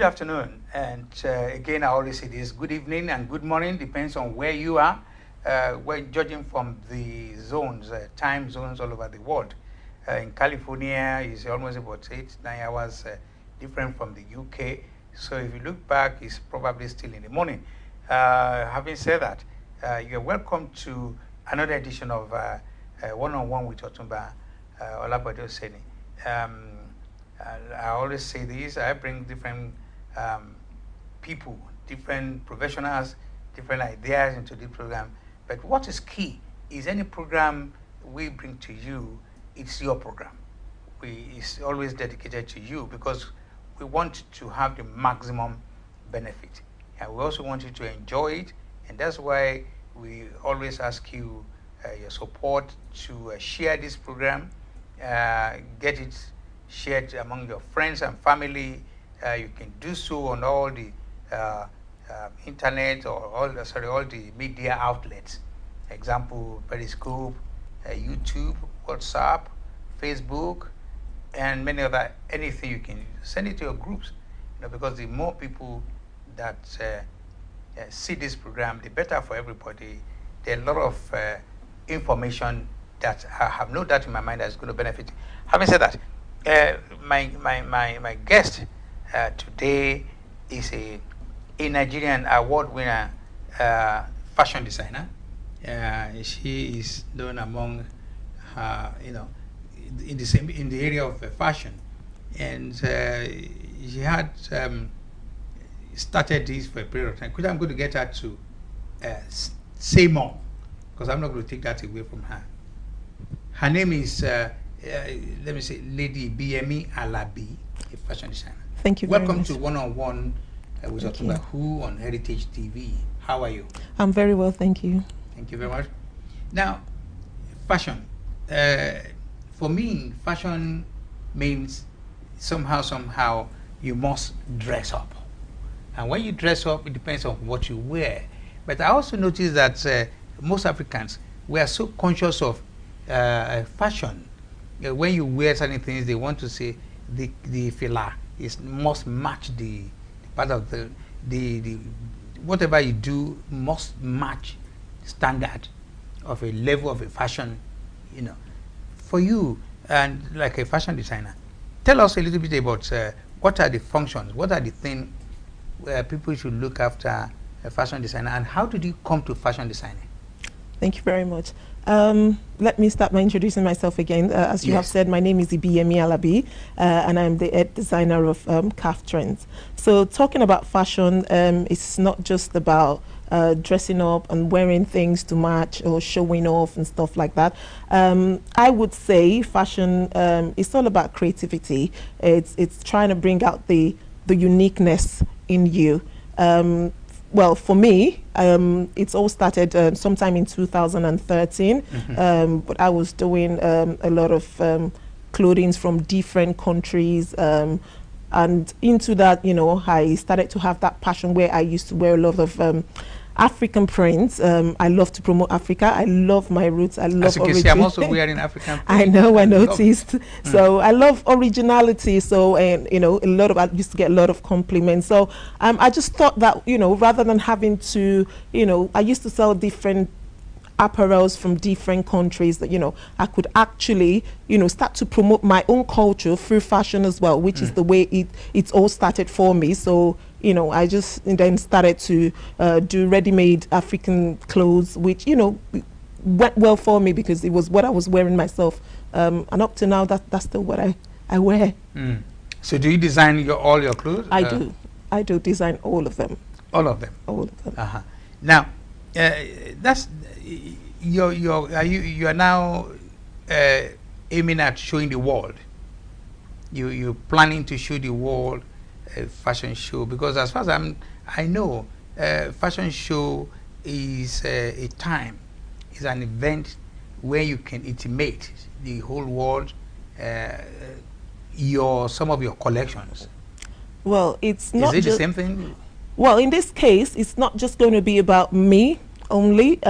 Good afternoon, and again I always say this, good evening and good morning, depends on where you are. We're judging from the zones, time zones all over the world. In California, it's almost about 8-9 hours different from the UK. So if you look back, it's probably still in the morning. Having said that, you're welcome to another edition of One-on-One with Otumba Olabi. I always say this, I bring different people, different professionals, different ideas into the program. But what is key is any program we bring to you, it's your program. It's always dedicated to you because we want to have the maximum benefit. And we also want you to enjoy it. And that's why we always ask you your support to share this program, get it shared among your friends and family. You can do so on all the internet or all the media outlets. Example, Periscope, YouTube, WhatsApp, Facebook, and many other, anything you can send it to your groups. Because the more people that see this program, the better for everybody. There are a lot of information that I have no doubt in my mind that's going to benefit. Having said that, my guest today is a Nigerian award winner fashion designer. She is known among her, in the area of fashion, and she had started this for a period of time. Because I'm going to get her to say more, because I'm not going to take that away from her. Her name is let me say, Lady Ibiyemi Alabi, a fashion designer. Thank you very much. Welcome to One-on-One with Otumba Who on Heritage TV. How are you? I'm very well, thank you. Thank you very much. Now, fashion. For me, fashion means somehow you must dress up. And when you dress up, it depends on what you wear. But I also noticed that most Africans, we are so conscious of fashion. When you wear certain things, they want to say the fila must match the part of the whatever you do must match standard of a level of a fashion. For you and like a fashion designer, tell us a little bit about what are the functions, what are the things where people should look after a fashion designer, and how did you come to fashion designing? Thank you very much. Let me start by introducing myself again. As you have said, my name is Ibiyemi Alabi, and I'm the head designer of CAF Trends. So talking about fashion, it's not just about dressing up and wearing things to match or showing off and stuff like that. I would say fashion is all about creativity. It's trying to bring out the uniqueness in you. Well, for me, it's all started sometime in 2013, but I was doing a lot of clothing from different countries, and into that, I started to have that passion where I used to wear a lot of African prints. I love to promote Africa. I love my roots. I love origin. I'm also wearing African prints. I know, I noticed. So I love originality. So, and I used to get a lot of compliments. So I just thought that, rather than having to, I used to sell different apparels from different countries that, I could actually, start to promote my own culture through fashion as well, which is the way it's all started for me. So, I just then started to do ready-made African clothes, which, went well for me because it was what I was wearing myself. And up to now, that's still what I wear. So do you design all your clothes? I do. I do design all of them. All of them? All of them. Now, that's you are now aiming at showing the world. You're planning to show the world a fashion show, because as far as I know, fashion show is a time, is an event where you can intimate the whole world some of your collections. Well, it's not. Is it the same thing? Well, in this case, it's not just going to be about me only.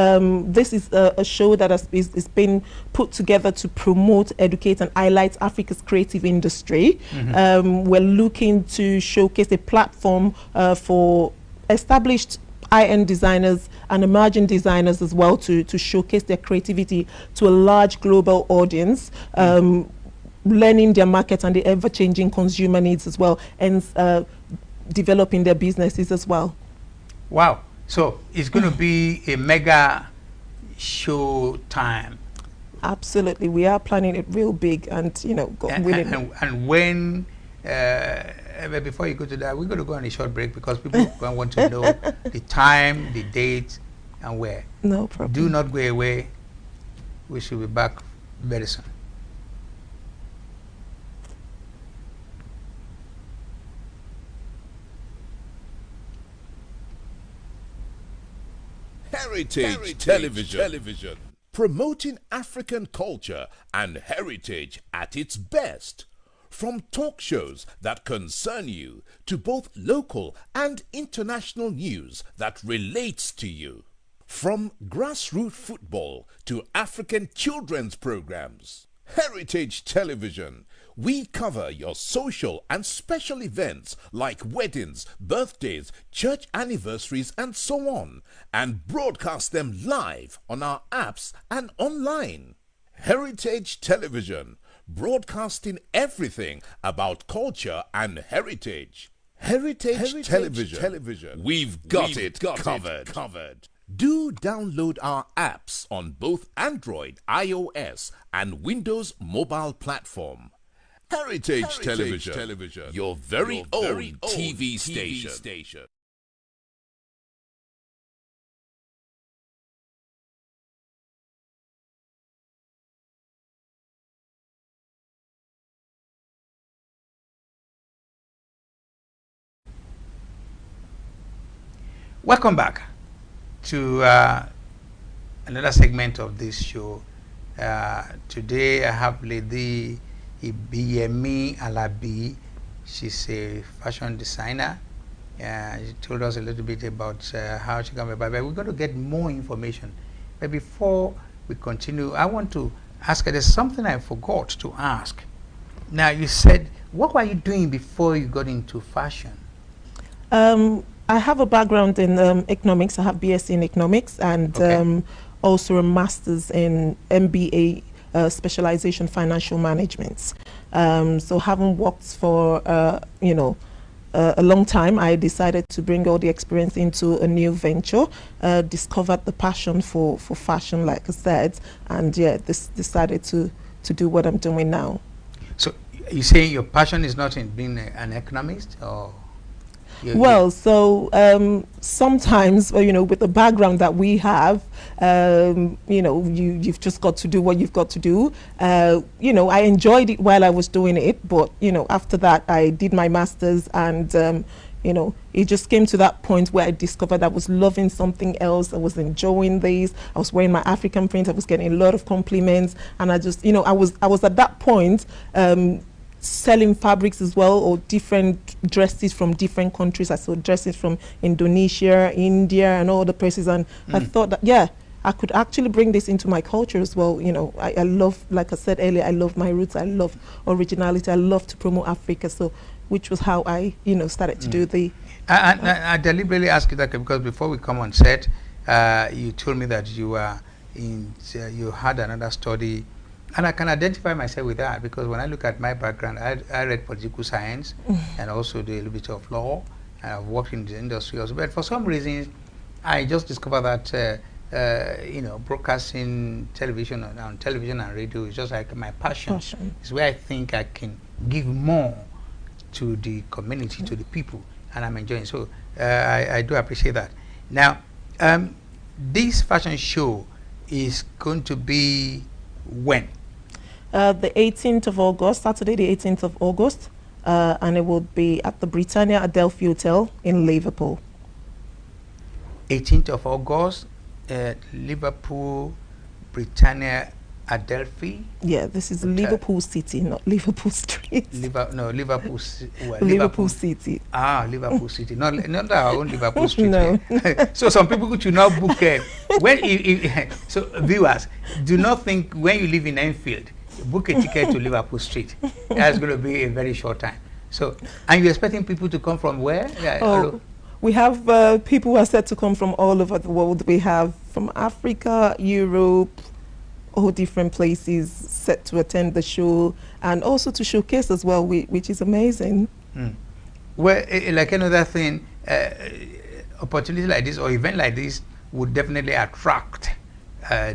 This is a show that is been put together to promote, educate, and highlight Africa's creative industry. We're looking to showcase a platform for established high-end designers and emerging designers as well to showcase their creativity to a large global audience, learning their market and the ever-changing consumer needs as well, and developing their businesses as well. Wow. So it's going to be a mega show time. Absolutely. We are planning it real big and, you know, and when, before you go to that, we're going to go on a short break because people want to know the time, the date, and where. No problem. Do not go away. We should be back very soon. Heritage Television. Promoting African culture and heritage at its best. From talk shows that concern you to both local and international news that relates to you. From grassroots football to African children's programs. Heritage Television. We cover your social and special events like weddings, birthdays, church anniversaries, and so on, and broadcast them live on our apps and online. Heritage Television, broadcasting everything about culture and heritage. Heritage Television. We've got it covered. Do download our apps on both Android, iOS, and Windows mobile platform. Heritage Television, your very own TV station. Welcome back to another segment of this show. Today I have Lady Ibiyemi Alabi. She's a fashion designer. She told us a little bit about how she came about, but we're going to get more information. But before we continue, I want to ask her, there's something I forgot to ask. Now, you said, what were you doing before you got into fashion? I have a background in economics. I have BSc in economics and also a master's in MBA specialization financial management. So having worked for a long time, I decided to bring all the experience into a new venture, discovered the passion for fashion, like I said, and decided to do what I'm doing now. So you say your passion is not in being an economist, or? Well, so sometimes, with the background that we have, you've just got to do what you've got to do. I enjoyed it while I was doing it, but, after that I did my master's and, it just came to that point where I discovered I was loving something else. I was enjoying this. I was wearing my African print. I was getting a lot of compliments. And I just, I was at that point, selling fabrics as well, or different dresses from different countries. I saw dresses from Indonesia, India, and all the places, and I thought that I could actually bring this into my culture as well. I love, like I said earlier, I love my roots, I love originality, I love to promote Africa, so which was how I started to do the I deliberately asked you that because before we come on set, you told me that you were you had another study. And I can identify myself with that because when I look at my background, I read political science and also do a little bit of law. And I've worked in the industry also. But for some reasons, I just discovered that, broadcasting television on television and radio is just like my passion. It's where I think I can give more to the community, to the people, and I'm enjoying. So I do appreciate that. Now, this fashion show is going to be when? The 18th of August, Saturday the 18th of August, and it will be at the Britannia Adelphi Hotel in Liverpool. 18th of August at Liverpool, Britannia Adelphi. Yeah, this is Liverpool City, not Liverpool Street. Liverpool. Liverpool City. Ah, Liverpool City. Not our own Liverpool Street. No. So some people should not book so viewers, do not think when you live in Enfield, book a ticket to Liverpool Street. That's going to be a very short time. So, and you're expecting people to come from where? We have people who are set to come from all over the world. We have from Africa, Europe, all different places set to attend the show and also to showcase as well, which is amazing. Well, like another thing, opportunity like this or event like this would definitely attract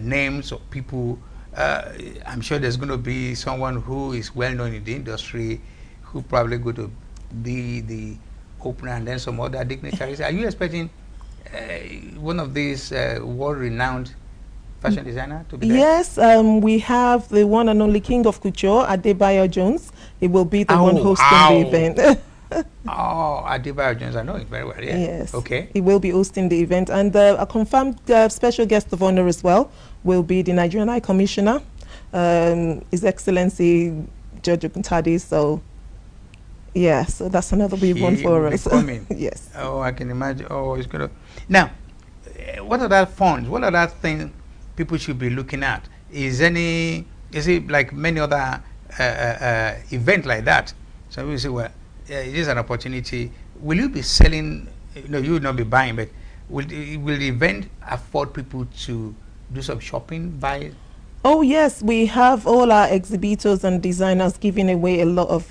names of people. I'm sure there's going to be someone who is well known in the industry who probably going to be the opener, and then some other dignitaries. Are you expecting one of these world-renowned fashion designer to be there? Yes, we have the one and only King of Couture, Adebayo Jones. He will be the one hosting the event. Adebayo Jones, I know him very well. Yeah. Yes. Okay. He will be hosting the event, and a confirmed special guest of honor as well will be the Nigerian High Commissioner, His Excellency George Okuntade. So, yeah, so that's another big one for us. Yes. Oh, I can imagine. Oh, it's gonna. Now, what are that funds? What are that things people should be looking at? Is it like many other events like that? So we say, well, it is an opportunity. Will you be selling? You will not be buying, but will the event afford people to do some shopping, buy? Oh yes, we have all our exhibitors and designers giving away a lot of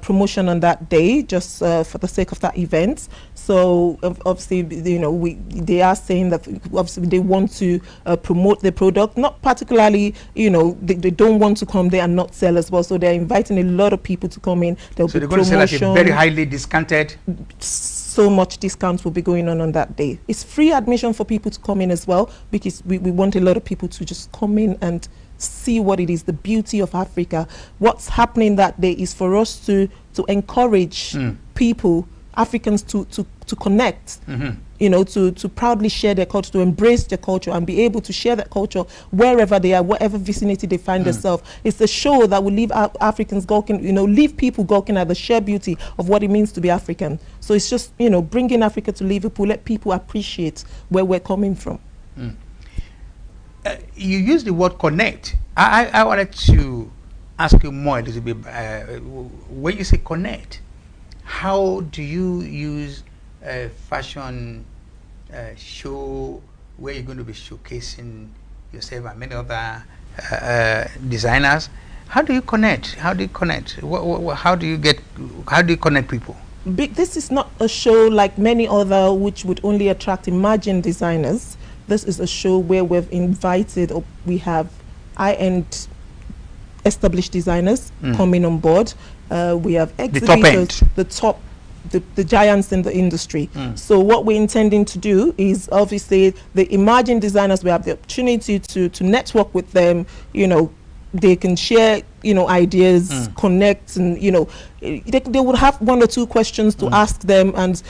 promotion on that day, just for the sake of that event. So obviously, they are saying that obviously they want to promote the product, not particularly, they don't want to come there and not sell as well. So they're inviting a lot of people to come in. So they're going to sell at a very highly discounted. So much discounts will be going on that day. It's free admission for people to come in as well, because we want a lot of people to just come in and see what it is, the beauty of Africa. What's happening that day is for us to encourage people, Africans, to connect, to proudly share their culture, to embrace their culture and be able to share that culture wherever they are, whatever vicinity they find themselves. It's a show that will leave Africans gawking, leave people gawking at the sheer beauty of what it means to be African. So it's just, bringing Africa to Liverpool, let people appreciate where we're coming from. You use the word connect. I wanted to ask you more a little bit. When you say connect, how do you use a fashion show where you're going to be showcasing yourself and many other designers? How do you connect? How do you connect? How do you connect people? This is not a show like many other which would only attract emerging designers. This is a show where we've invited, or we have high-end established designers coming on board. We have exhibitors, the giants in the industry. So what we're intending to do is, obviously, the emerging designers, we have the opportunity to network with them. They can share, ideas, connect, and, they would have one or two questions to ask them. And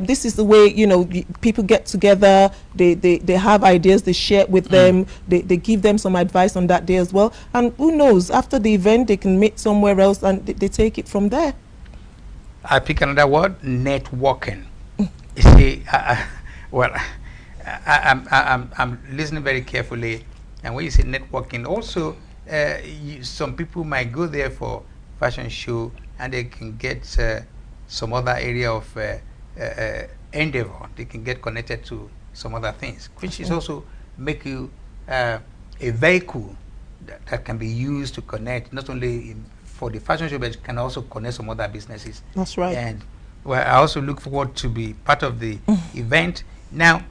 this is the way, people get together, they have ideas, they share it with them, they give them some advice on that day as well. And who knows, after the event, they can meet somewhere else and they take it from there. I pick another word, networking. You see, I'm listening very carefully. And when you say networking, also, some people might go there for fashion show and they can get some other area of endeavor. They can get connected to some other things, which is also make you a vehicle that can be used to connect not only for the fashion show, but can also connect some other businesses. That's right. And I also look forward to be part of the event. Now,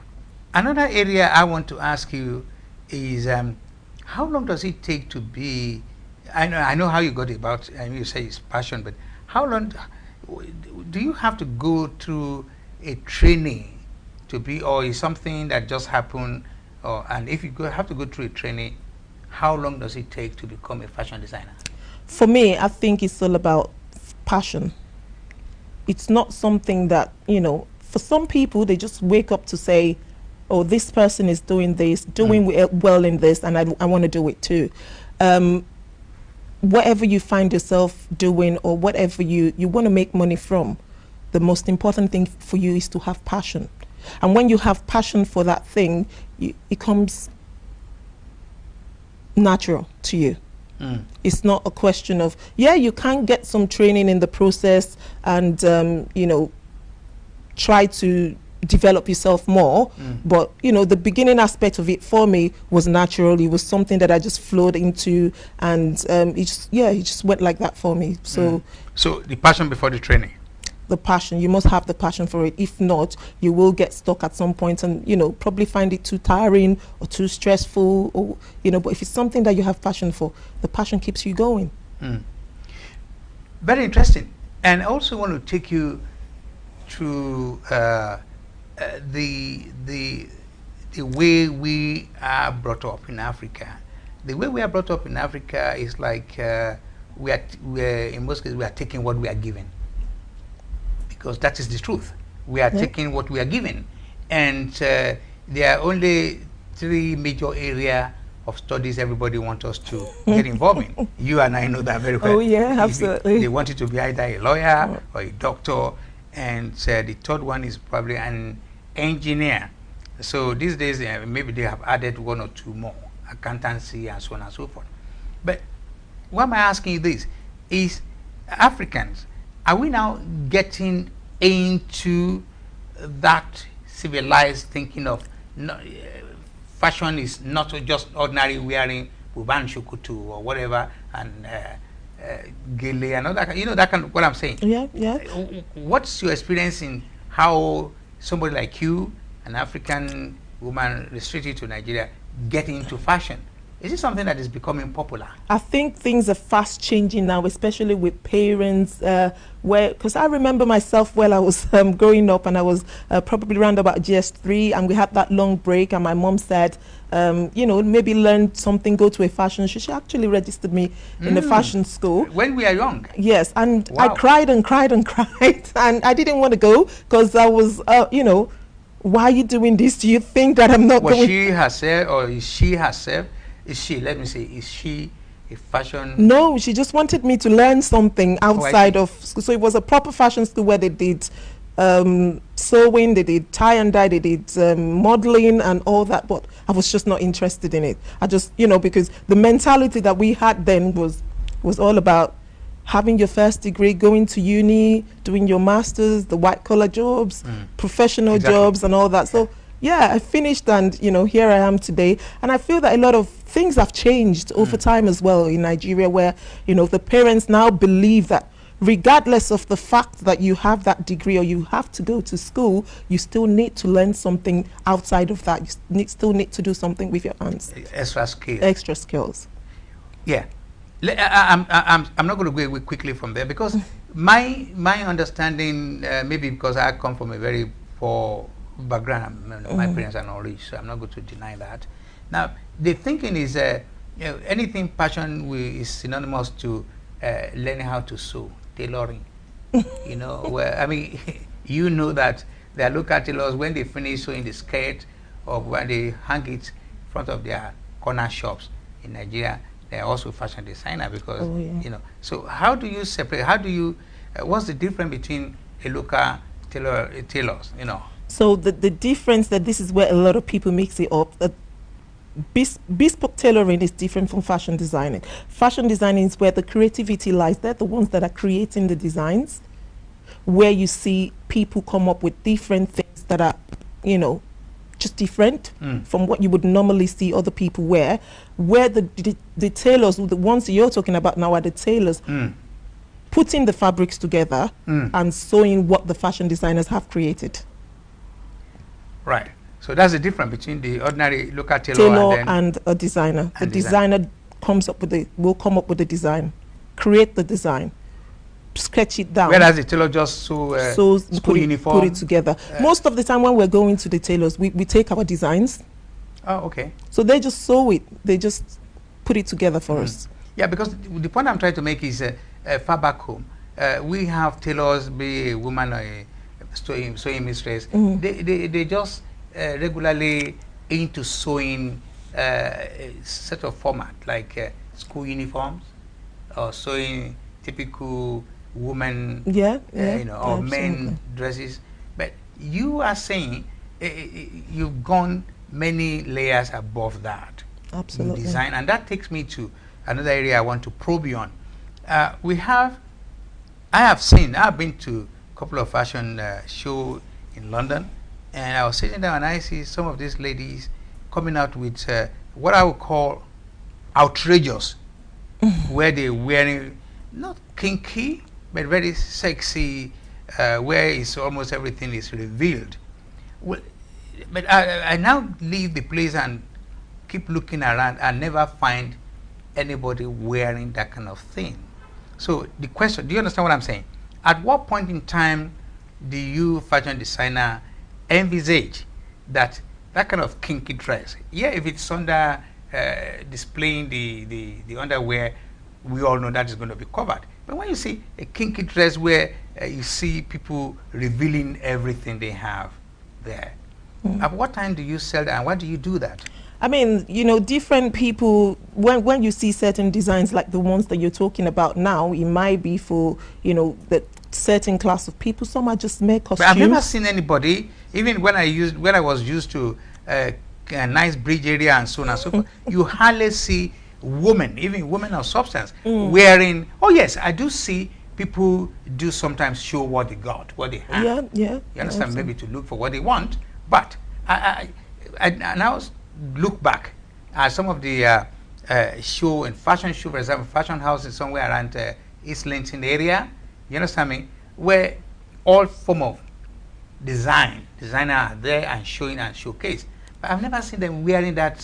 another area I want to ask you is how long does it take to be? I know how you got about. You say it's passion, but how long do you have to go through a training to be, or is something that just happened? And if you have to go through a training, how long does it take to become a fashion designer? For me, I think it's all about passion. It's not something that, for some people, they just wake up to say, oh, this person is doing this, doing well in this, and I want to do it too. Whatever you find yourself doing, or whatever you want to make money from, the most important thing for you is to have passion. And when you have passion for that thing, it comes natural to you. It's not a question of, yeah, you can get some training in the process and, you know, try to develop yourself more. But, you know, the beginning aspect of it for me was natural. It was something that I just flowed into, and it just went like that for me. So, so the passion before the training. The passion, you must have the passion for it. If not, you will get stuck at some point and, you know, probably find it too tiring or too stressful, or, you know, but if it's something that you have passion for, the passion keeps you going. Very interesting. And I also want to take you through the way we are brought up in Africa. The way we are brought up in Africa is like we are in most cases we are taking what we are given. Because that is the truth. We are taking what we are given. And there are only 3 major areas of studies everybody wants us to get involved in. You and I know that very well. Oh, yeah, absolutely. They want you to be either a lawyer or a doctor. And the third one is probably an engineer. So these days, maybe they have added 1 or 2 more, accountancy and so on and so forth. But why am I asking you this? Is Africans, are we now getting into that civilized thinking of fashion is not just ordinary wearing buban shukutu or whatever and gele and all that, you know, that kind of what I'm saying? Yeah, yeah. What's your experience in how somebody like you, an African woman restricted to Nigeria, get into fashion? Is it something that is becoming popular? I think things are fast changing now, especially with parents. Because I remember myself while I was growing up, and I was probably around about GS3, and we had that long break, and my mom said, you know, maybe learn something, go to a fashion show. She actually registered me in a fashion school. When we are young? Yes, and I cried and cried and cried, and I didn't want to go because I was, you know, why are you doing this? Do you think that I'm not going? Was she herself, or is she herself? Is she, let me say, is she a fashion? No, she just wanted me to learn something outside of school. So it was a proper fashion school where they did sewing, they did tie and dye, they did modeling and all that. But I was just not interested in it. I just, you know, because the mentality that we had then was all about having your first degree, going to uni, doing your masters, the white collar jobs, professional jobs and all that. So yeah, I finished, and, you know, here I am today. And I feel that a lot of things have changed over time as well in Nigeria, where, you know, the parents now believe that regardless of the fact that you have that degree or you have to go to school, you still need to learn something outside of that. You still need to do something with your hands. Extra skills. Extra skills. Yeah. I'm not going to go away quickly from there, because my understanding, maybe because I come from a very poor background, my parents are not rich, so I'm not going to deny that. Now, the thinking is, you know, anything passion is synonymous to learning how to sew, tailoring. You know, where, I mean, you know that there are local tailors, when they finish sewing the skirt or when they hang it in front of their corner shops in Nigeria, they are also fashion designer, because you know. So how do you separate? How do you? What's the difference between a local tailors? You know. So the difference, that this is where a lot of people mix it up. That bespoke tailoring is different from fashion designing. Fashion designing is where the creativity lies. They're the ones that are creating the designs, where you see people come up with different things that are, you know, just different from what you would normally see other people wear. Where the tailors, the ones you're talking about now, are the tailors putting the fabrics together and sewing what the fashion designers have created. Right. So that's the difference between the ordinary local tailor and a designer. The designer will come up with the design, create the design, sketch it down. Whereas the tailor just sews, put it together. Most of the time when we're going to the tailors, we take our designs. Oh, okay. So they just sew it. They just put it together for us. Yeah, because the point I'm trying to make is far back home, we have tailors, be a woman or a sewing mistress. They just regularly into sewing a set of format like school uniforms or sewing typical woman, or men dresses. But you are saying you've gone many layers above that. Absolutely. In design, and that takes me to another area I want to probe you on. I've been to a couple of fashion shows in London, and I was sitting down and I see some of these ladies coming out with what I would call outrageous, where they're wearing not kinky but very sexy, where it's almost everything is revealed. Well, but I now leave the place and keep looking around and never find anybody wearing that kind of thing. So the question, do you understand what I'm saying? At what point in time do you, fashion designer, envisage that kind of kinky dress? Yeah, if it's under displaying the underwear, we all know that is going to be covered. But when you see a kinky dress where you see people revealing everything they have there, at what time do you sell that and why do you do that? I mean, different people, when you see certain designs like the ones that you're talking about now, it might be for, the certain class of people. Some are just mere costumes. But I've never seen anybody, even when I was used to a nice bridge area and so on and so forth, you hardly see women, even women of substance, wearing, oh yes, I do see people do sometimes show what they got, what they have. Yeah. You understand, maybe to look for what they want, but I now look back at some of the show and fashion show, for example, fashion houses somewhere around East Linton area, you understand me, where all form of designer are there and showing and showcase. But I've never seen them wearing that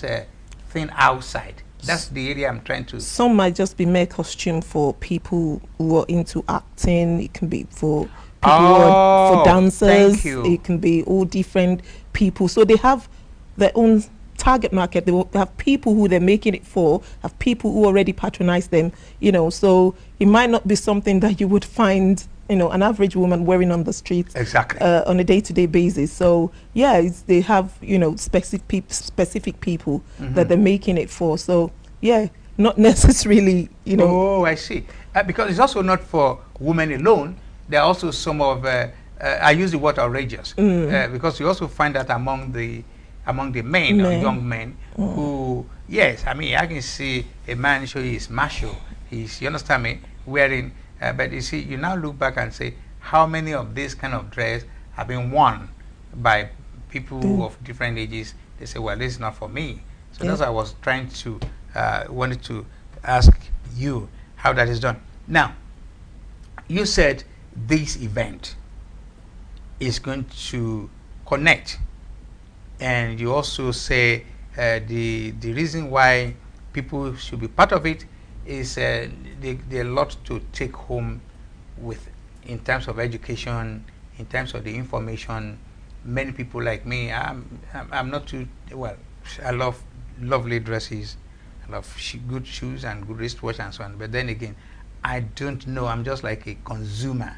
thing outside. That's the area I'm trying to... Some might just be mere costume for people who are into acting. It can be for people who are for dancers. Thank you. It can be all different people. So they have their own target market. They will have people who they're making it for, have people who already patronize them, so it might not be something that you would find, an average woman wearing on the streets exactly on a day-to-day basis. So yeah, they have, specific people that they're making it for. So yeah, not necessarily, Oh, I see. Because it's also not for women alone. There are also some of, I use the word outrageous, because you also find that among the men, or young men, who, yes, I mean, I can see a man show his macho, you understand me, wearing, but you see, you now look back and say, how many of this kind of dress have been worn by people of different ages? They say, well, this is not for me. So that's what I was trying to, wanted to ask you how that is done. Now, you said this event is going to connect, and you also say the reason why people should be part of it is there are a lot to take home with in terms of education, in terms of the information. Many people like me, I'm not too well. I love lovely dresses, I love good shoes and good wristwatch and so on. But then again, I don't know. I'm just like a consumer.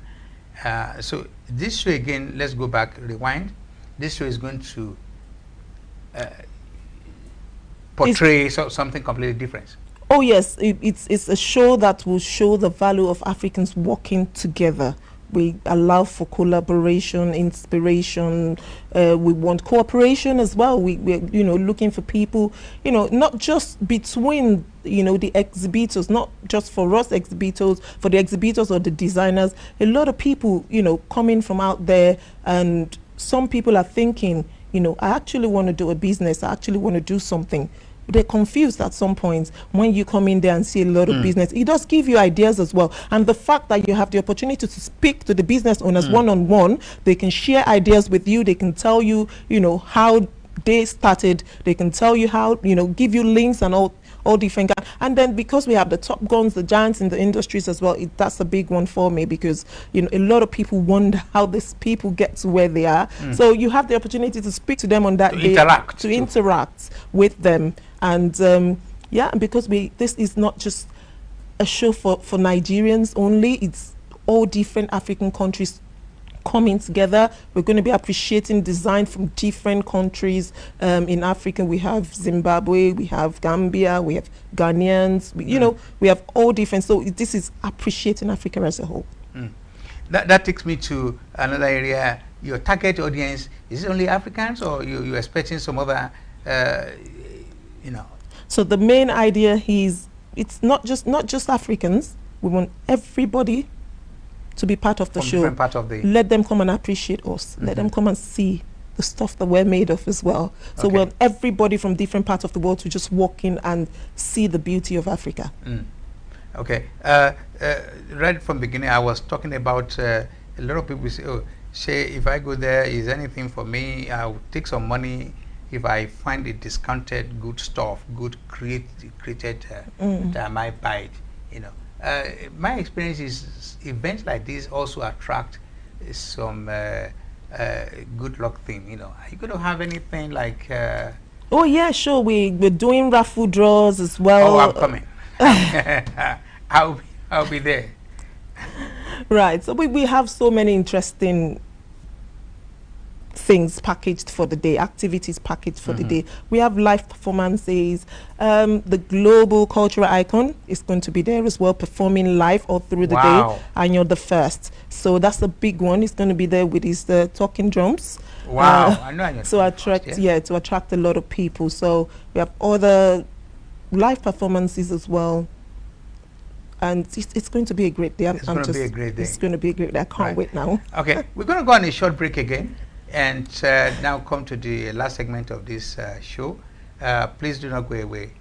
So this show again, let's go back, rewind. This show is going to portray something completely different. Oh yes, it's a show that will show the value of Africans working together. We allow for collaboration, inspiration. We want cooperation as well. We're looking for people, not just between the exhibitors, not just for us exhibitors, for the exhibitors or the designers. A lot of people coming from out there, and some people are thinking, I actually want to do a business. I actually want to do something. They're confused at some points. When you come in there and see a lot of business, it does give you ideas as well. And the fact that you have the opportunity to speak to the business owners one-on-one, they can share ideas with you. They can tell you, how they started. They can tell you how, give you links and all different. And then because we have the top guns, the giants in the industries as well, that's a big one for me, because a lot of people wonder how these people get to where they are. So you have the opportunity to speak to them on that day, to interact with them. And yeah, because this is not just a show for Nigerians only, it's all different African countries coming together. We're going to be appreciating design from different countries. In Africa, we have Zimbabwe, we have Gambia, we have Ghanaians, we have all different. So this is appreciating Africa as a whole. That takes me to another area. Your target audience, is it only Africans, or you're expecting some other, So the main idea is, it's not just Africans. We want everybody to be part of the show. Part of the Let them come and appreciate us. Let them come and see the stuff that we're made of as well. So we want everybody from different parts of the world to just walk in and see the beauty of Africa. Okay. Right from the beginning, I was talking about a lot of people say, if I go there, is anything for me? I'll take some money if I find it discounted, good stuff, good created, I might buy it. My experience is events like this also attract some good luck thing. Are you going to have anything like? Oh yeah, sure. We're doing raffle draws as well. Oh, I'm coming. I'll be there. Right. So we have so many interesting things packaged for the day, activities packaged for the day. We have live performances. The global cultural icon is going to be there as well, performing live all through the day, and you're the first. So that's a big one. He's going to be there with his talking drums. Wow. I know. To attract, to attract a lot of people. So we have other live performances as well. And it's going to be a great day. It's going to be a great day. It's going to be a great day. I can't wait now. Okay, we're going to go on a short break again, and now come to the last segment of this show. Please do not go away.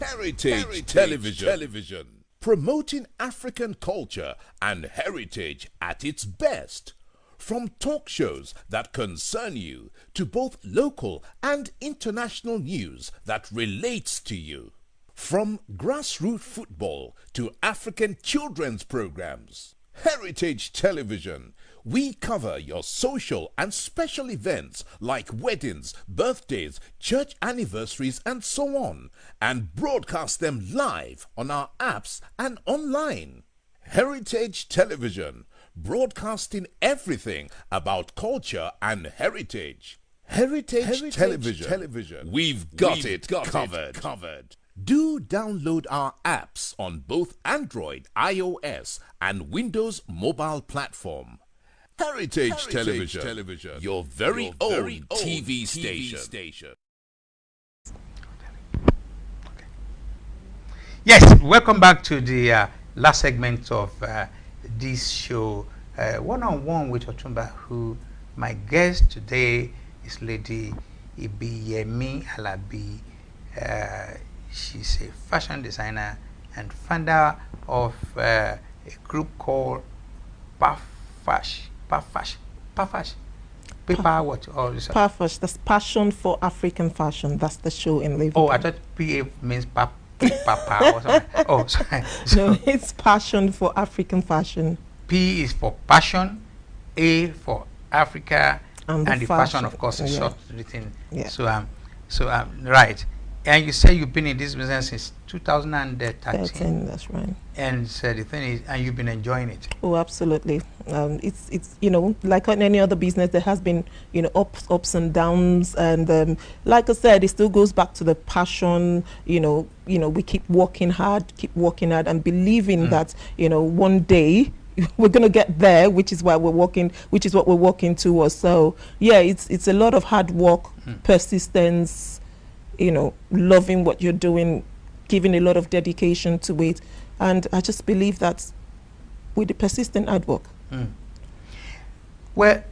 Heritage Television. Promoting African culture and heritage at its best. From talk shows that concern you to both local and international news that relates to you. From grassroots football to African children's programs. Heritage Television. We cover your social and special events like weddings, birthdays, church anniversaries, and so on, and broadcast them live on our apps and online. Heritage Television, broadcasting everything about culture and heritage. Heritage Television. We've got it covered. Do download our apps on both Android, iOS, and Windows mobile platform. Heritage Television, your very own TV station. Yes, welcome back to the last segment of this show, one-on-one with Otumba, who my guest today is Lady Ibiyemi Alabi. She's a fashion designer and founder of a group called PAFASH. Paper what? PAFASH, that's Passion for African Fashion. That's the show in Liverpool. Oh, I thought PA means papa or something. Oh, sorry. No, it's Passion for African Fashion. P is for passion, A for Africa, and the fashion, of course, is short written. Yeah. So right. And you say you've been in this business since 2013. That's right. And the thing is, and you've been enjoying it. Oh, absolutely. It's like on any other business, there has been ups and downs, and like I said, it still goes back to the passion. We keep working hard, and believing that one day we're gonna get there, which is what we're working towards. So yeah, it's a lot of hard work, persistence. Loving what you're doing, giving a lot of dedication to it. And I just believe that with the persistent hard work. Well,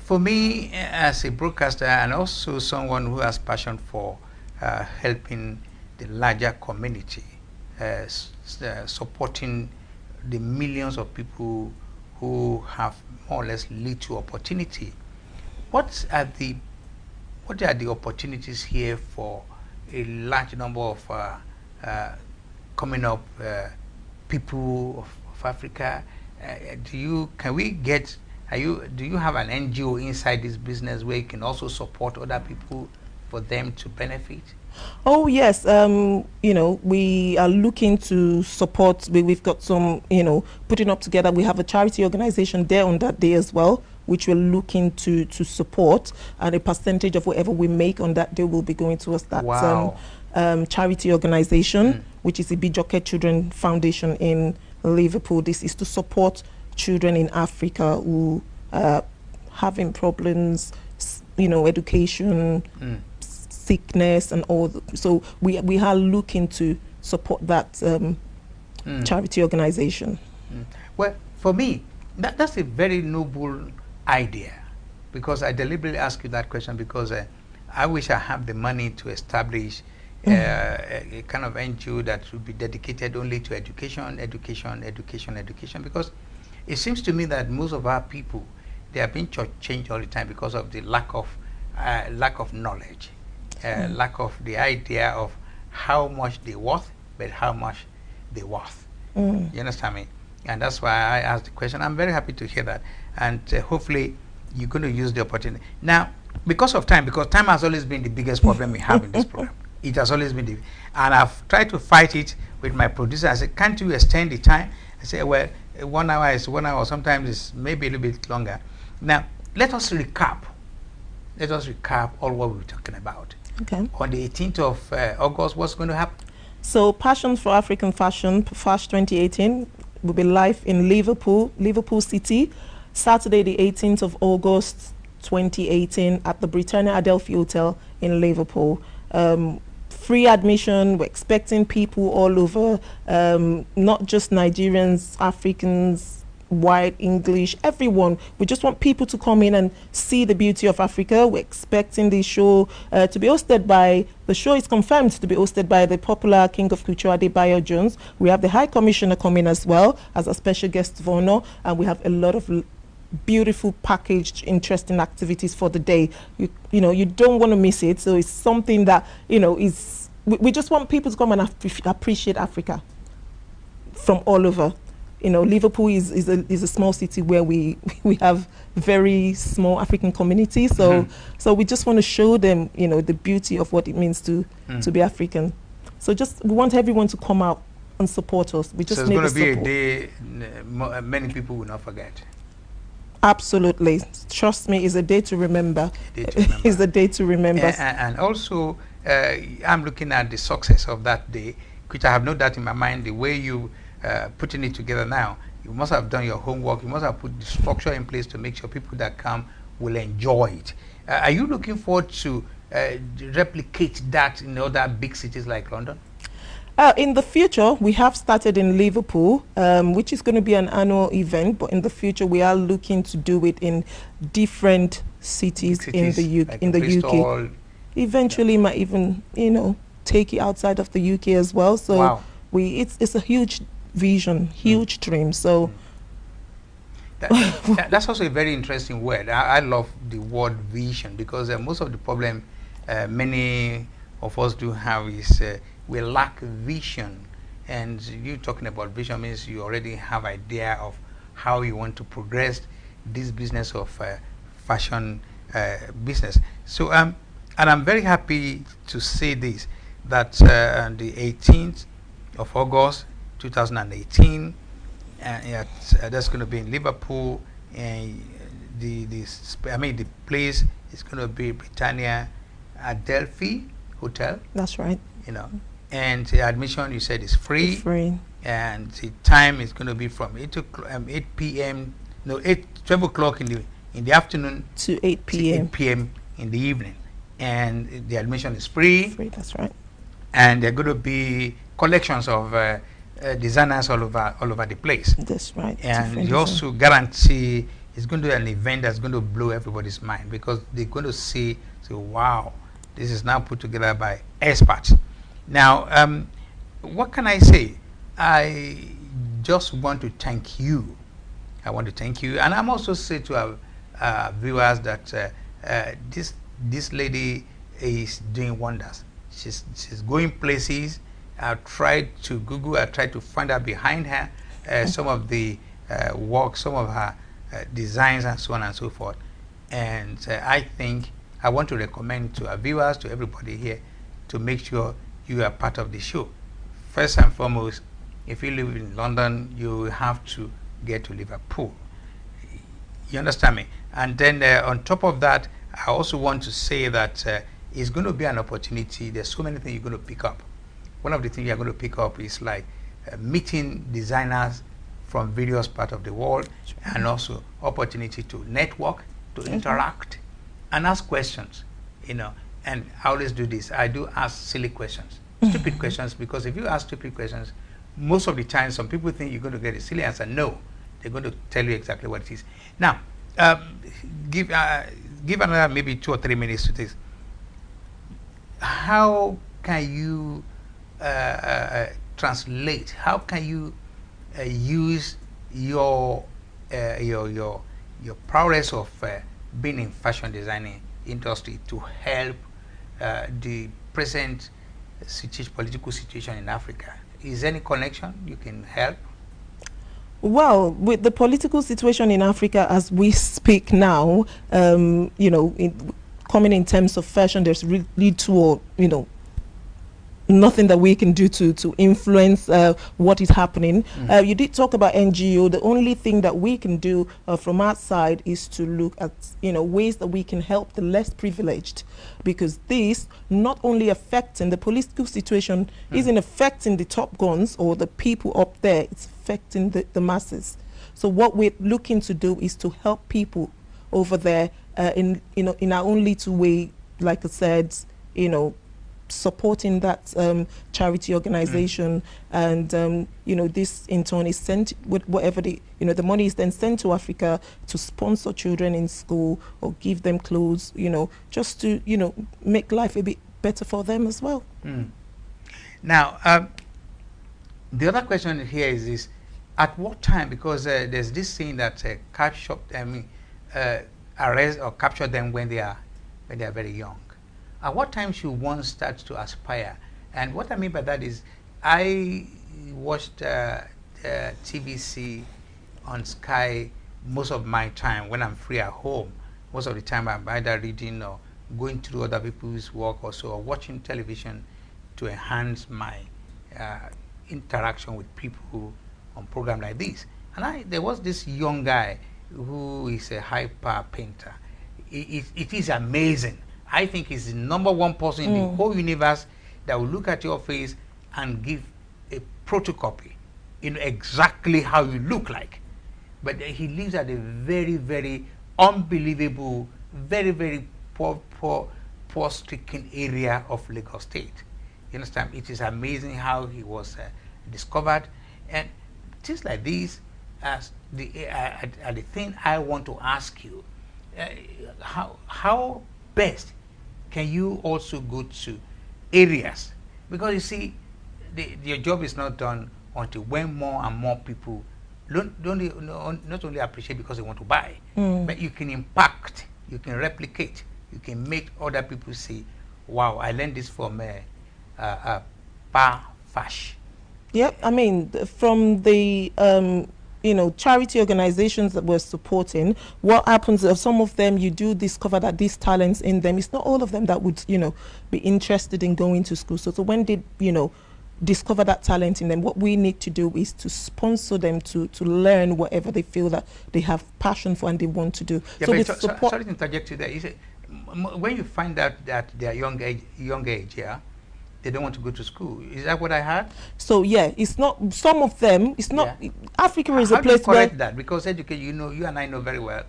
for me, as a broadcaster and also someone who has passion for helping the larger community, supporting the millions of people who have more or less little opportunity, what are the opportunities here for a large number of coming up people of Africa? Do you have an NGO inside this business where you can also support other people for them to benefit? Oh yes, you know, we are looking to support. We've got some, you know, putting up together. We have a charity organization there on that day as well, which we're looking to support, and a percentage of whatever we make on that day will be going towards that Wow. charity organization, which is the Ibiyemi Children Foundation in Liverpool. This is to support children in Africa who are having problems, you know, education, sickness, and all. So we are looking to support that charity organization. Well, for me, that's a very noble idea, because I deliberately ask you that question because I wish I have the money to establish a kind of NGO that would be dedicated only to education, because it seems to me that most of our people, they are being changed all the time because of the lack of knowledge, lack of the idea of how much they worth, but how much they worth. You understand me? And that's why I asked the question. I'm very happy to hear that, and hopefully you're going to use the opportunity. Now, because time has always been the biggest problem we have in this program. It has always been and I've tried to fight it with my producer. I said, can't you extend the time? I said, well, 1 hour is 1 hour, sometimes it's maybe a little bit longer. Now, let us recap all what we were talking about. Okay. On the 18th of August, what's going to happen? So, Passion for African Fashion, PAFASH 2018, will be live in Liverpool City, Saturday the 18th of August 2018 at the Britannia Adelphi Hotel in Liverpool. Free admission. We're expecting people all over, not just Nigerians, Africans, white, English, everyone. We just want people to come in and see the beauty of Africa. We're expecting the show to be hosted by, the show is confirmed to be hosted by the popular King of Culture, Adebayo Jones. We have the High Commissioner coming as well as a special guest of honor, and we have a lot of beautiful packaged interesting activities for the day. You know, you don't want to miss it. So it's something that, you know, is we just want people to come and appreciate Africa from all over. You know, Liverpool is a small city where we have very small African community. So so we just want to show them, you know, the beauty of what it means to be African. So we want everyone to come out and support us. We just need the support. So it's going to be a day many people will not forget. Absolutely. Trust me, it's a day to remember. It's a day to remember. And also, I'm looking at the success of that day, which I have no doubt in my mind, the way you putting it together now. You must have done your homework. You must have put the structure in place to make sure people that come will enjoy it. Are you looking forward to replicate that in other big cities like London? In the future, we have started in Liverpool, which is going to be an annual event, but in the future we are looking to do it in different cities in the UK. Like UK. Eventually, might even, you know, take it outside of the UK as well. So wow. It's a huge vision, huge dream. So that's also a very interesting word. I love the word vision, because most of the problem many of us do have is we lack vision. And you talking about vision means you already have idea of how you want to progress this business of fashion business. So and I'm very happy to say this, that on the 18th of August 2018, that's going to be in Liverpool, and the place is going to be Britannia Adelphi Hotel. That's right. You know, and the admission, you said, is free. It's free. And the time is going to be from 8 p.m. No, 12 o'clock in the afternoon to 8 p.m. 8 p.m. in the evening, and the admission is free. Free. That's right. And there are going to be collections of designers all over the place. That's right. And you also guarantee it's going to be an event that's going to blow everybody's mind, because they're going to say, wow, this is now put together by experts. Now, what can I say? I just want to thank you. I want to thank you, and I'm also say to our viewers that this lady is doing wonders. She's going places. I tried to Google. I tried to find out behind her some of the work, some of her designs, and so on and so forth. And I think I want to recommend to our viewers, to everybody here, to make sure you are part of the show. First and foremost, if you live in London, you have to get to Liverpool. You understand me? And then on top of that, I also want to say that it's going to be an opportunity. There's so many things you're going to pick up. One of the things you're going to pick up is like meeting designers from various parts of the world, and also opportunity to network, to interact, and ask questions. You know, and I always do this. I do ask silly questions, stupid questions, because if you ask stupid questions, most of the time, some people think you're going to get a silly answer. No, they're going to tell you exactly what it is. Now, give another maybe 2 or 3 minutes to this. How can you translate? How can you use your prowess of being in fashion designing industry to help the present political situation in Africa? Is there any connection you can help? Well, with the political situation in Africa as we speak now, you know, coming in terms of fashion, there's really nothing that we can do to influence what is happening. You did talk about NGO. The only thing that we can do from our side is to look at ways that we can help the less privileged, because this not only affecting the political situation, isn't affecting the top guns or the people up there. It's affecting the masses. So what we're looking to do is to help people over there in our own little way, like I said, supporting that charity organization, and this in turn is sent with whatever the money is then sent to Africa to sponsor children in school or give them clothes, just to make life a bit better for them as well. Now, the other question here is this: at what time? Because there's this saying that arrest or capture them when they are very young. At what time should one start to aspire? And what I mean by that is, I watched TVC on Sky most of my time when I'm free at home. Most of the time I'm either reading or going through other people's work or so, or watching television to enhance my interaction with people on programs like this. And there was this young guy who is a hyper painter. It is amazing. I think he's the #1 person in the whole universe that will look at your face and give a photocopy, exactly how you look like. But he lives at a very, very unbelievable, very, very poor-stricken area of Lagos State. You understand? It is amazing how he was discovered, and things like this are the thing I want to ask you. How best can you also go to areas? Because you see, your job is not done until when more and more people not only appreciate because they want to buy, but you can impact, you can replicate, you can make other people say, wow, I learned this from PAFASH. Yep, I mean, from the charity organizations that we're supporting, what happens is some of them you do discover that these talents in them, it's not all of them that would be interested in going to school. So when they discover that talent in them, what we need to do is to sponsor them to learn whatever they feel that they have passion for and they want to do. Yeah, so with support. Sorry to interject you there. You say, when you find out that they are young age, yeah, they don't want to go to school. Is that what I heard? So yeah, it's not some of them. It's not. Yeah. Africa is a place where. How do you correct where that? Because education, you and I know very well.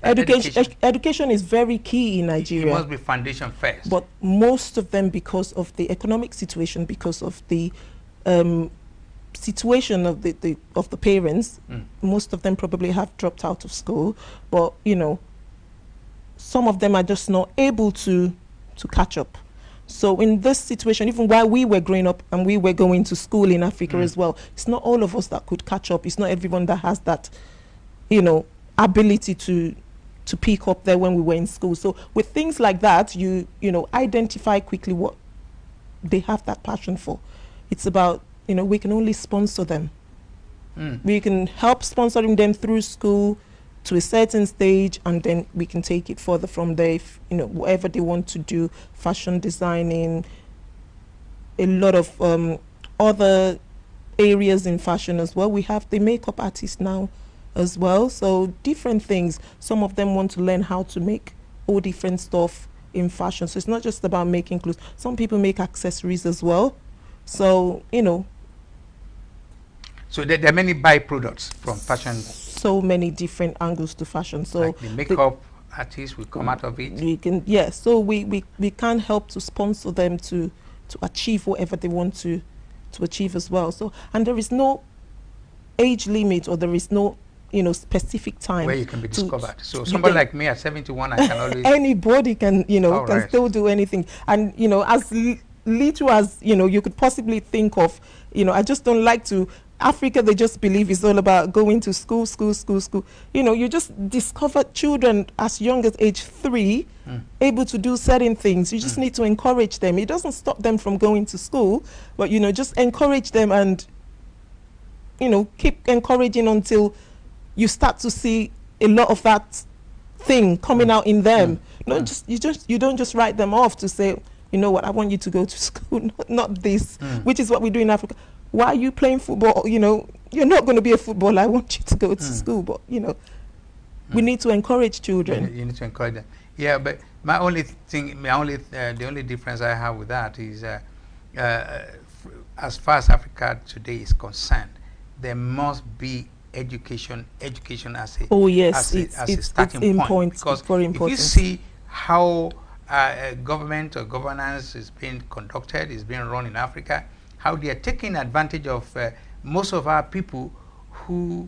Education is very key in Nigeria. It must be foundation first. But most of them, because of the economic situation, because of the situation of the parents, most of them probably have dropped out of school. But some of them are just not able to catch up. So in this situation, even while we were growing up and we were going to school in Africa as well, it's not all of us that could catch up. It's not everyone that has that, ability to pick up there when we were in school. So with things like that, you identify quickly what they have that passion for. It's about, we can only sponsor them. We can help sponsoring them through school to a certain stage, and then we can take it further from there. If, whatever they want to do, fashion designing, a lot of other areas in fashion as well. We have the makeup artists now as well, so different things. Some of them want to learn how to make all different stuff in fashion, so it's not just about making clothes. Some people make accessories as well, so you know. So there are many byproducts from fashion. So many different angles to fashion. So like the makeup artists will come out of it. We can, yeah. So we can't help to sponsor them to achieve whatever they want to achieve as well. So, and there is no age limit, or there is no, you know, specific time where you can be discovered. So somebody like me at 71, I can always anybody can, you know, can still do anything. And you know, as little as, you know, you could possibly think of, you know, I just don't like to. Africa, they just believe it's all about going to school. You know, you just discover children as young as age 3 able to do certain things. You just need to encourage them. It doesn't stop them from going to school, but, you know, just encourage them and, you know, keep encouraging until you start to see a lot of that thing coming out in them. You don't just write them off to say, you know what, I want you to go to school, not this, which is what we do in Africa. Why are you playing football? You know, you're not going to be a footballer. I want you to go to school. But, you know, we need to encourage children. You need to encourage them. Yeah, but the only difference I have with that is, as far as Africa today is concerned, there must be education as a starting point. Because if you see how government or governance is being conducted, is being run in Africa, how they are taking advantage of most of our people who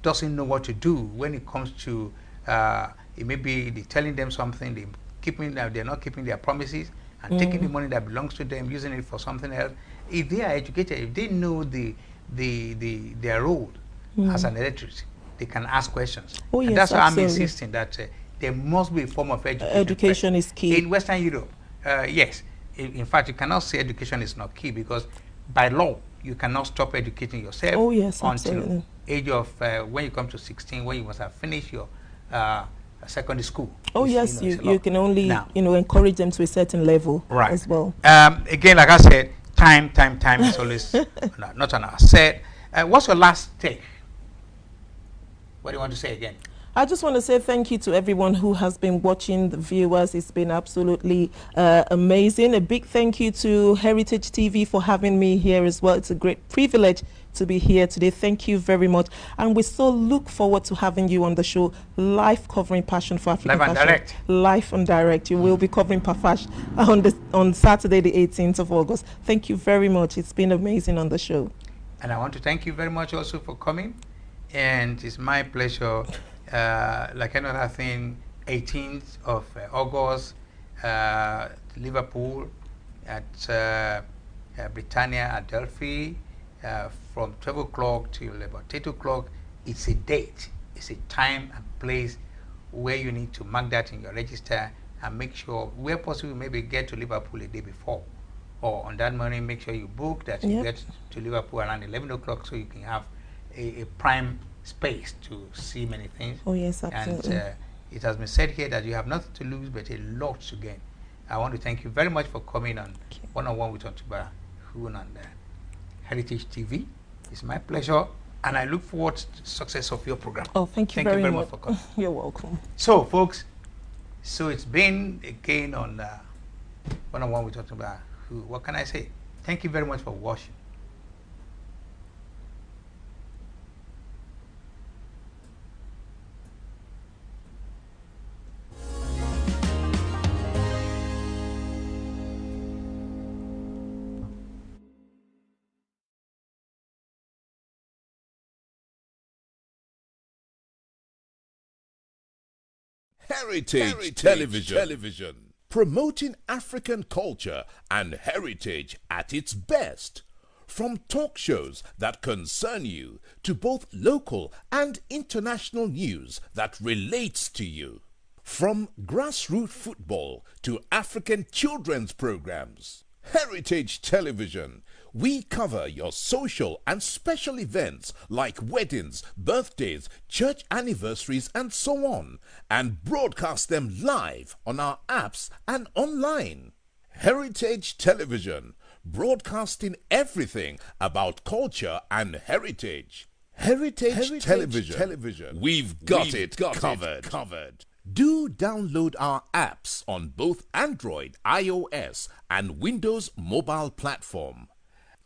doesn't know what to do when it comes to it may be they telling them something, they're not keeping their promises and taking the money that belongs to them, using it for something else. If they are educated, if they know their role as an electorate, they can ask questions. Oh, yes, and that's why I'm absolutely. insisting that there must be a form of education. Education is key. In Western Europe, yes. In fact, you cannot say education is not key, because by law you cannot stop educating yourself. Oh, yes, until absolutely. age of when you come to 16, when you must have finished your secondary school. Oh, yes, you can only now, you know, encourage them to a certain level as well. Again, like I said, time is always not on our side. What's your last take? What do you want to say again? I just want to say thank you to everyone who has been watching, the viewers. It's been absolutely amazing. A big thank you to Heritage TV for having me here as well. It's a great privilege to be here today. Thank you very much. And we so look forward to having you on the show, live covering Passion for African Live and Fashion. direct. Live and direct. You will be covering PAFASH on Saturday, the 18th of August. Thank you very much. It's been amazing on the show. And I want to thank you very much also for coming. And it's my pleasure. Like another thing, 18th of August, Liverpool at Britannia Adelphi, from 12 o'clock till about 8 o'clock. It's a date, it's a time and place where you need to mark that in your register and make sure, where possible, maybe get to Liverpool a day before, or on that morning, make sure you book that you get to Liverpool around 11 o'clock so you can have a prime space to see many things. Oh, yes, absolutely. And it has been said here that you have nothing to lose but a lot to gain. I want to thank you very much for coming on One-on-One with Otuba Hoon on Heritage TV. It's my pleasure, and I look forward to the success of your program. Oh, thank you very much for coming. You're welcome. So, folks, so it's been again on One-on-One with Otuba Hoon. What can I say? Thank you very much for watching. Heritage Television. Promoting African culture and heritage at its best. From talk shows that concern you to both local and international news that relates to you. From grassroots football to African children's programs. Heritage Television. We cover your social and special events like weddings, birthdays, church anniversaries, and so on, and broadcast them live on our apps and online. Heritage Television, broadcasting everything about culture and heritage. Heritage Television. We've got it covered. Do download our apps on both Android, iOS, and Windows mobile platform.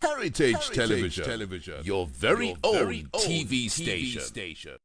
Heritage Television, your very own TV station.